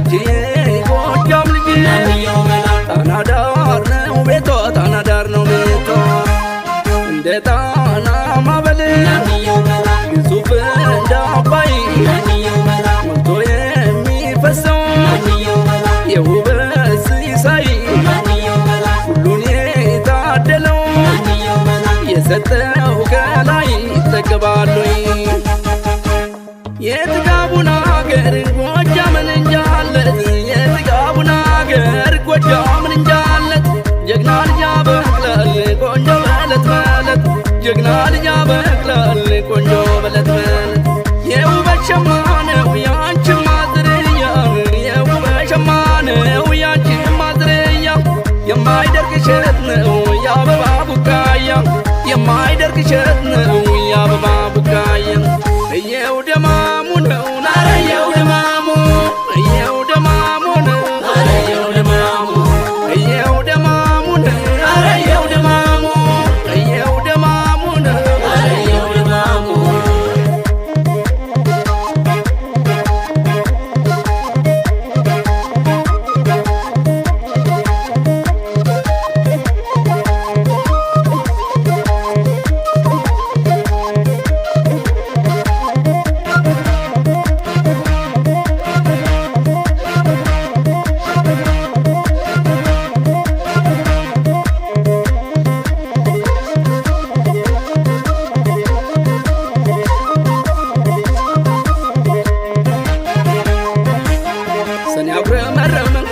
አንቺ ጎጃም ልጅ ጣና ዳር ነው ቤቷ ጣና ዳር ነው ቤቷ እንደ ጣና ማዕበል ግዙፍ እንደ አባይ ሞልቶ የሚፈሰው የውበት ሲሳይ ሁሉን የታደለው የሰጠው ከላይ ይጠገባል የጥጋቡን አገር ጎጃምን እንጃለት የጥጋቡን አገር ጎጃምን እንጃለት ጀግና ልጅ ያበቅላል ቆንጆ በለት በለት ጀግና ልጅ ያበቅላል ቆንጆ በለት በለት የውበት ሸማ ነው ያንቺ ማዝርያ የውበት ሸማ ነው ያንቺ ማዝርያ የማይደርቅ እሸት ነው የአበባ ቡቃያ የማይደርቅ እሸት ነው የአበባ ቡቃያ እየው ደማሙ ነው ናረየው ደማሙ እየው ደማሙ ነው ናረየው ደማሙ እየው ደማሙ ነው ናረየው ደማሙ እየው ደማሙ ነው ናረየው ደማሙ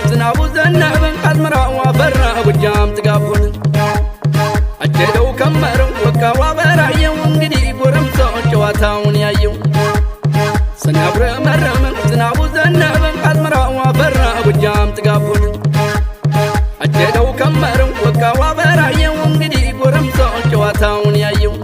ዝናቡ ዘነበ አዝመራው አፈራ ጎጃም ጥጋቡን አጨደው ከመረው ወቃው አበራየው እንግዲህ ጎረምሳው ጨዋታውን ያየው ሰናብረመረመ ዝናቡ ዘነበ አዝመራው አፈራ ጎጃም ጥጋቡን አጨደው ከመረው ወቃው አበራየው እንግዲህ ጎረምሳው ጨዋታውን ያየው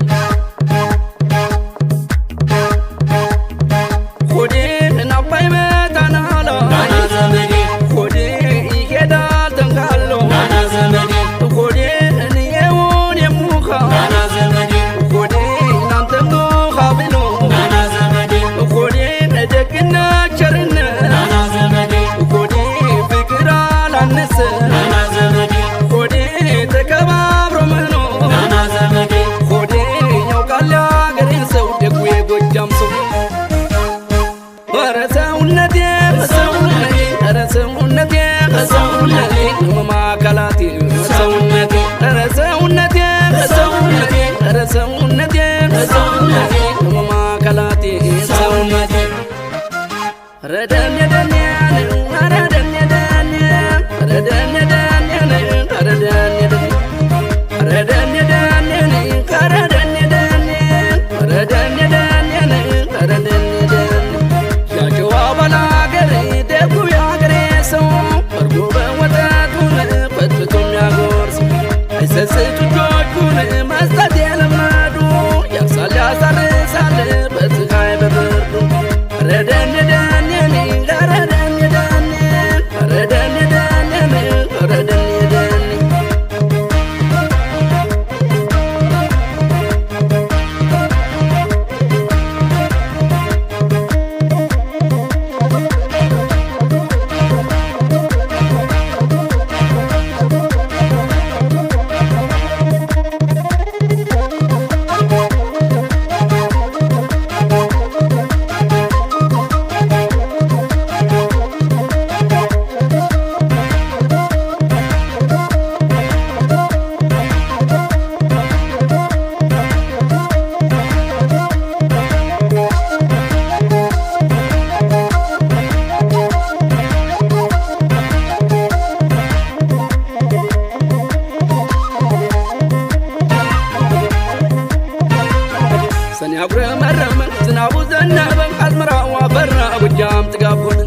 ዝናቡ ዘነበ አዝመራው አፈራ ጎጃም ጥጋቡን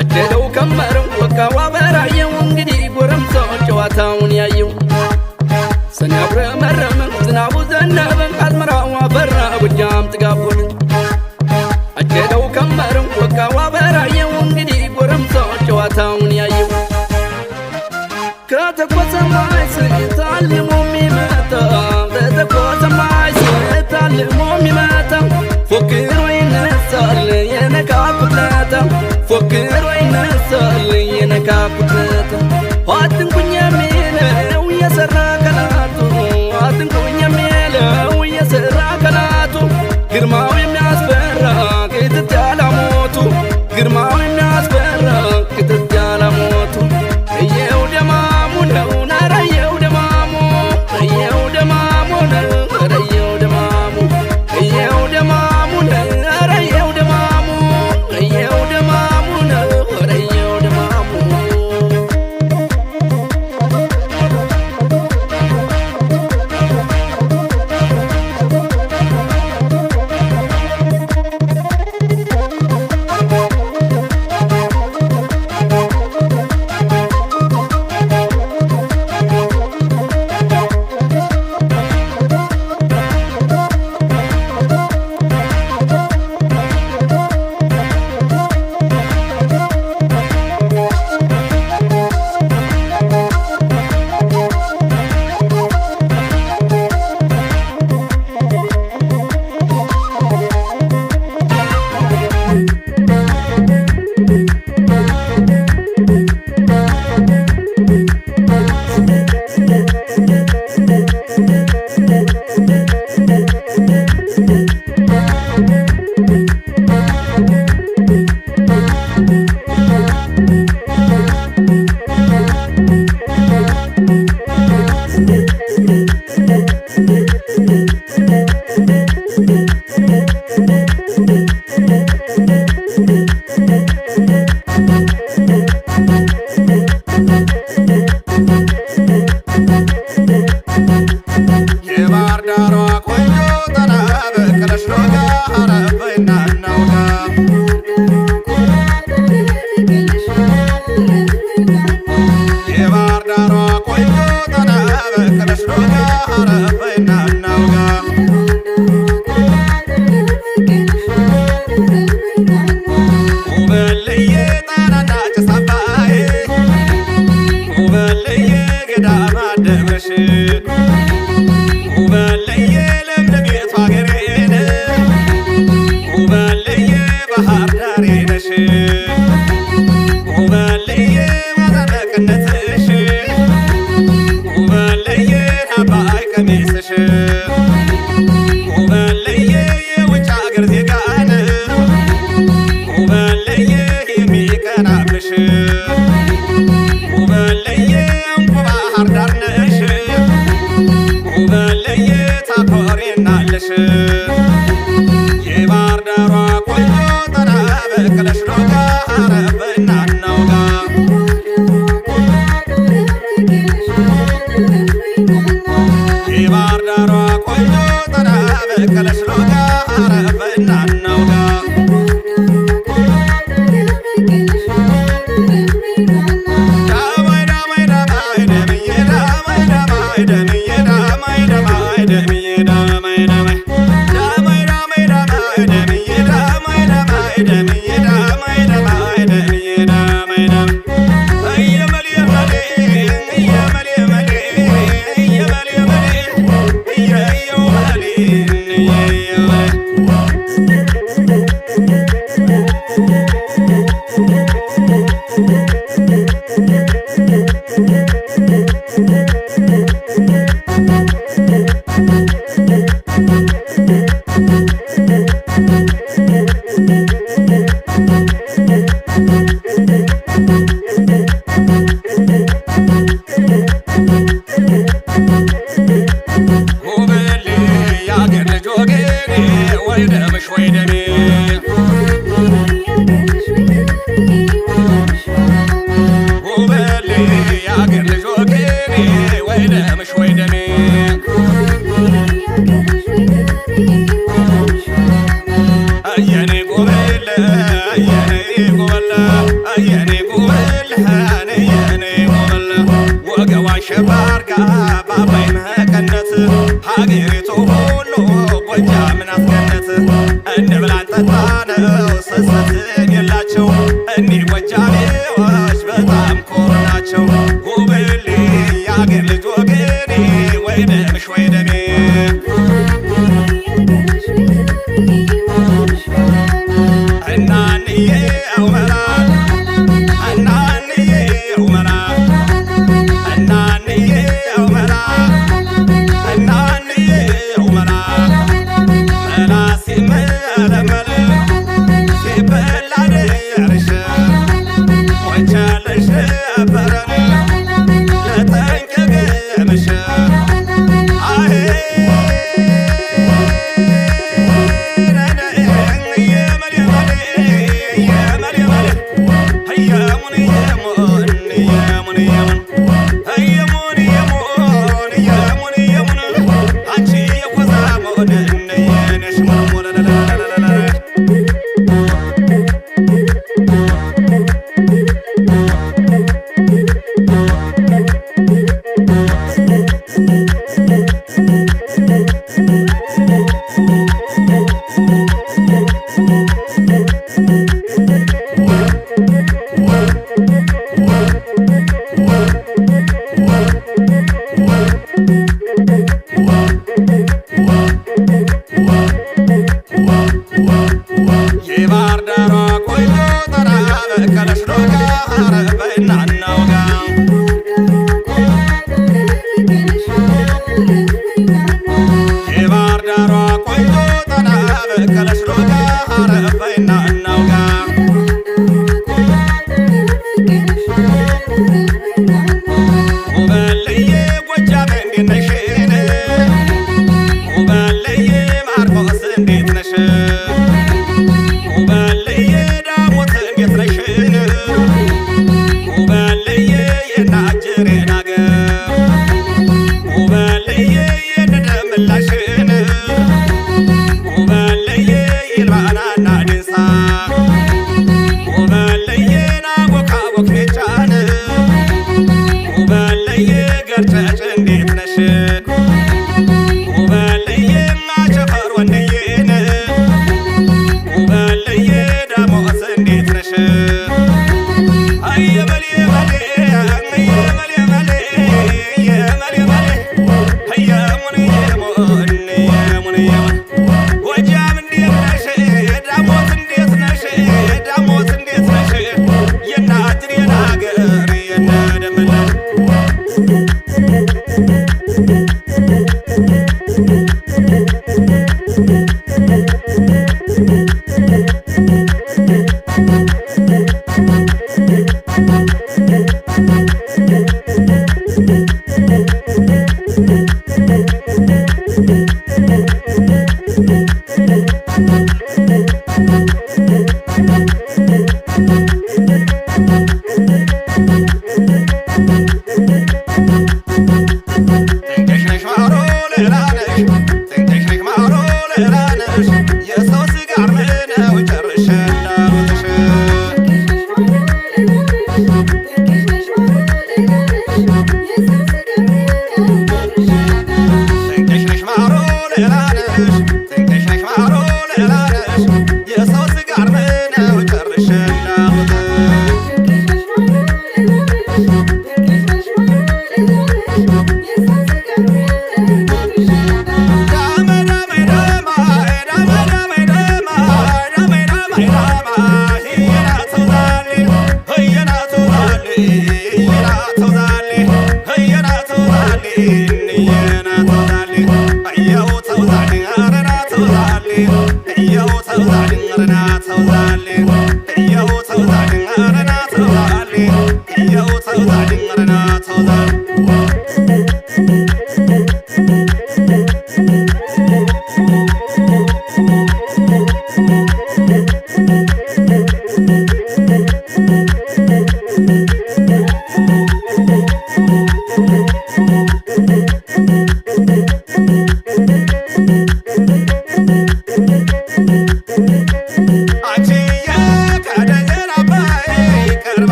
አጨደው ከመረው ወቃው አበራየው እንግዲህ ጎረምሳው ጨዋታውን ያየው ሰናብረመረመ ዝናቡ ዘነበ አዝመራው አፈራ ጎጃም ጥጋቡን አጨደው ከመረው ወቃው አበራየው እንግዲህ ጎረምሳው ጨዋታውን ያየው ከተኮሰ ማይ ስታልሞ የሚመጣ ከተኮሰ ማይ ስታልሞ የሚመጣ ፎክሮ ይነሳል የነካኩት ለታ ፎክሮ Mala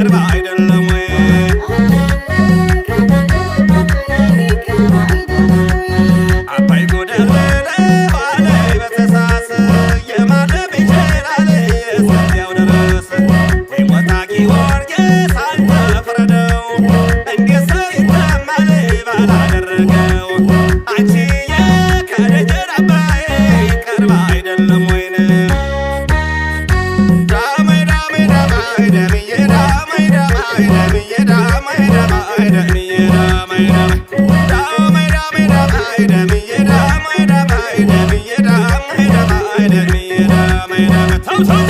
ቅርብ አይደለም ወይ አባይ ጎደለለ ባላይ በተሳሰ የማለም ይችላል የዚያው ድረስ ወይ ሞታ ጊዮርጊስ አልተፈረደው እንዴት ሰው ይታማል ባላደረገው አንቺዬ ከደጀን አባይ ቅርብ አይደለም ወይ ዳመይ ዳመይ ዳመይ ደምዬ ዳመይ ዳመይ ደምዬ ዳመይ ዳመይ ደምዬ ዳመይ ዳመይ ዳመይ ዳመይ ደምዬ ዳመይ ዳመይ ደምዬ ዳመይ ዳመይ ደምዬ ዳመይ ዳመይ ተው ተው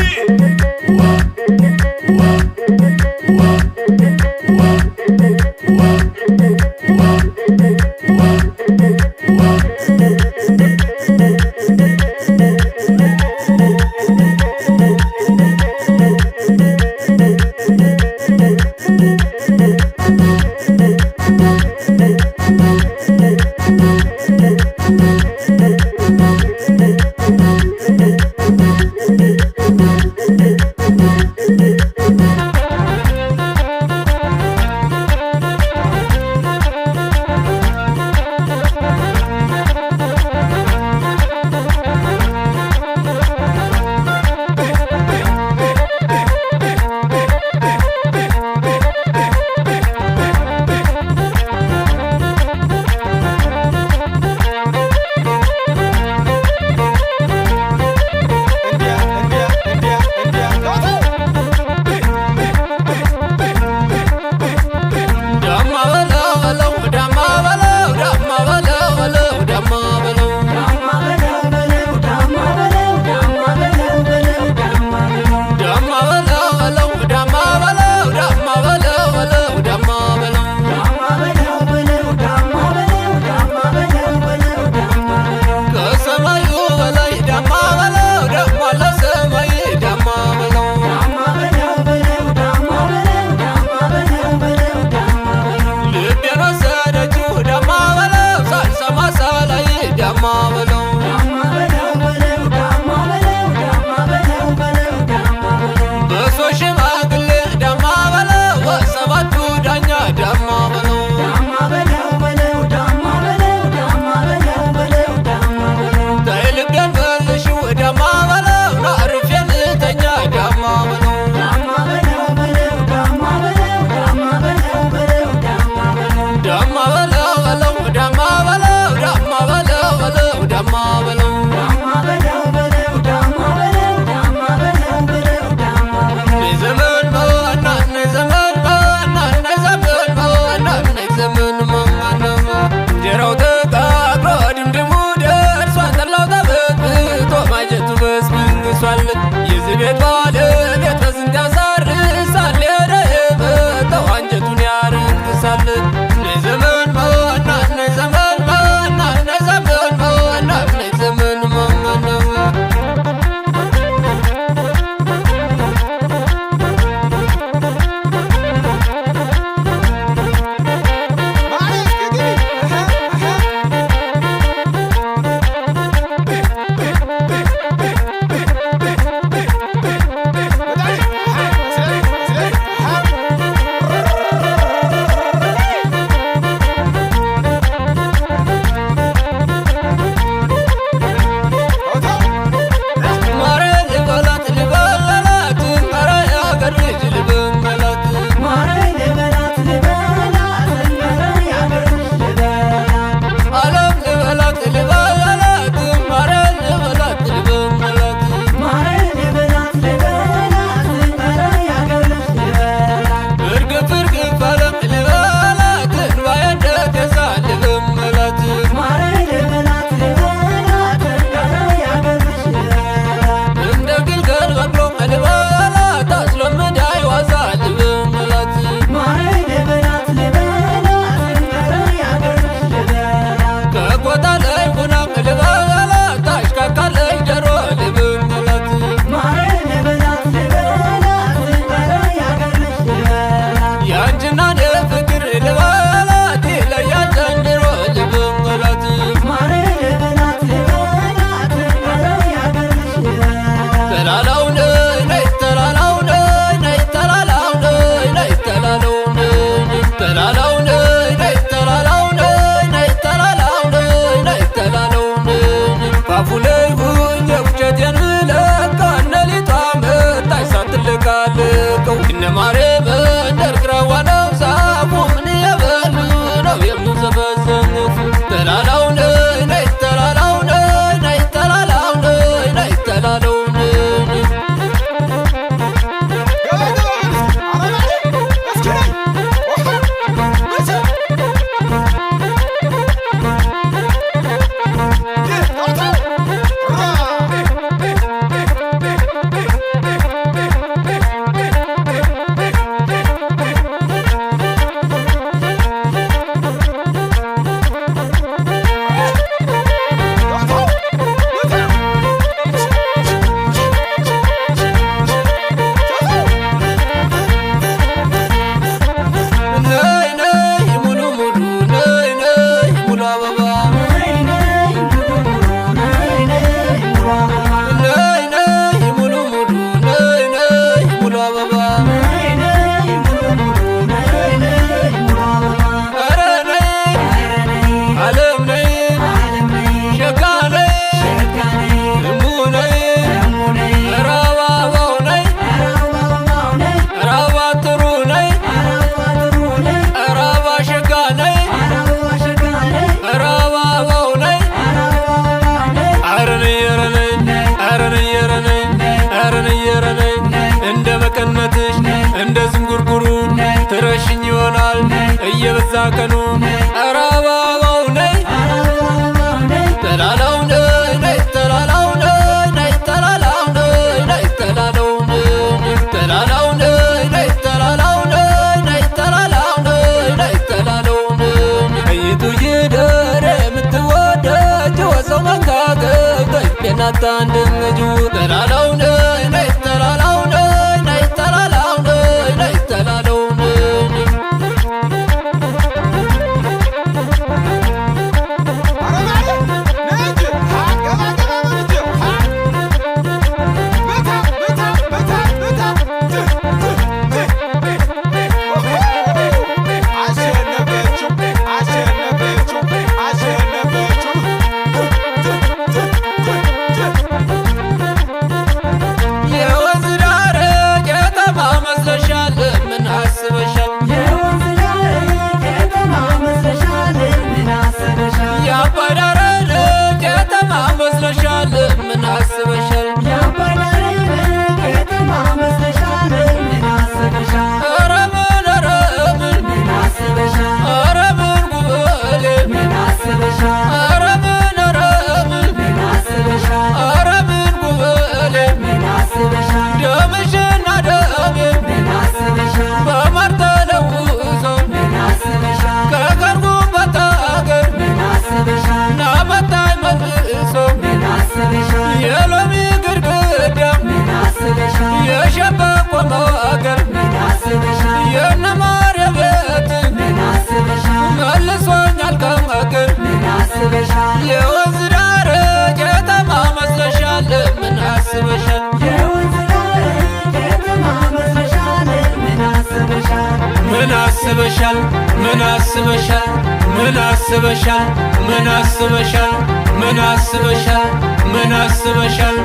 እየበዛ ቀኑ ኧረ አበባው ነይ ተላላው ነይ ነይ ተላላው ነይ ነይ ተላላው ነይ ነይ ተላላው ነይ ተላላው ነይ ነይ ተላላው ነይ ነይ ተላላው ነይ ነይ ተላላው ነይ እይቱ ይደር የምትወደጅ ወሰው መንጋገብ ተይቤናታ እንድንጁ ተላላው ነይ ነይ ተላላው ነይ ነይ ተላላው ነይ ነይ ተላላው የወንዝ ዳር ከተማ መስለሻል ምን አስበሻል ምን አስበሻል ምን አስበሻል ምን አስበሻል ምን አስበሻል ምን አስበሻል ምን አስበሻል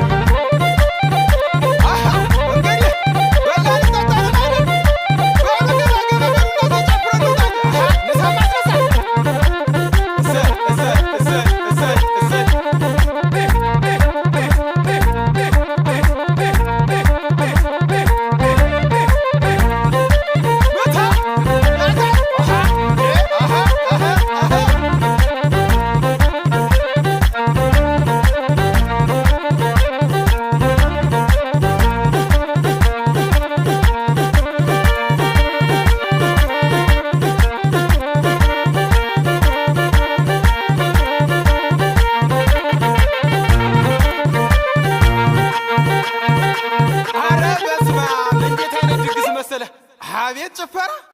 አቤት ጭፈራ